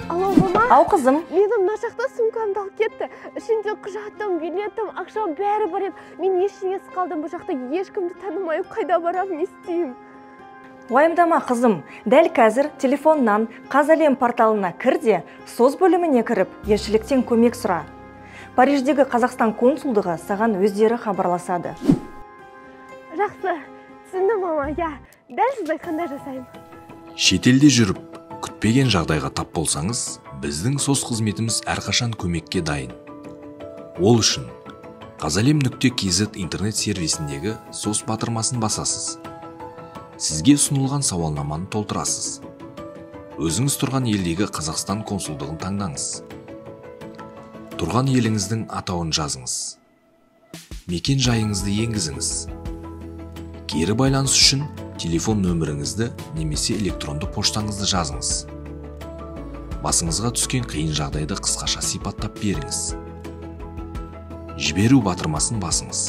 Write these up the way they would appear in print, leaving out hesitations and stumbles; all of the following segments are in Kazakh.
Алло, мама. Ау, қызым. Менің мына жақта сумкамды алып кетті. Ішінде құжатым, билетім, ақшам бәрі бар еді. Мен ештеңесі қалдым. Бұл жақта ешкімді танымай, қайда барамын, не істеймін? Уайымдама, қызым. Дәл қазір телефоннан Қазалем порталына кір де, соз бөліміне кіріп, елшіліктен көмек сұра. Париждегі Қазақстан консулдығы саған өздері хабарласады. Жақсы, түсіндім, мама. Дәл сізді қандай жасаймын? Шетелде жүріп, күтпеген жағдайға тап болсаңыз, біздің SOS қызметіміз әрқашан көмекке дайын. Ол үшін Қазалем.kz интернет сервисіндегі SOS батырмасын басасыз. Сізге ұсынылған сауалнаманы толтырасыз. Өзіңіз тұрған елдегі Қазақстан консулдығын таңдаңыз. Тұрған еліңіздің атауын жазыңыз. Мекен жайыңызды енгізіңіз. Кері байланыс үшін телефон нөміріңізді немесе электронды поштаңызды жазыңыз. Басыңызға түскен қиын жағдайды қысқаша сипаттап беріңіз. Жіберу батырмасын басыңыз.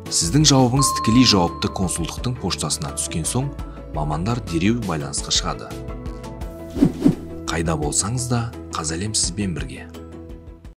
Сіздің жауабыңыз тікелей жауапты консулдықтың поштасына түскен соң, мамандар дереу байланысқа шығады. Қайда болсаңыз да, Қазалем сізбен бірге.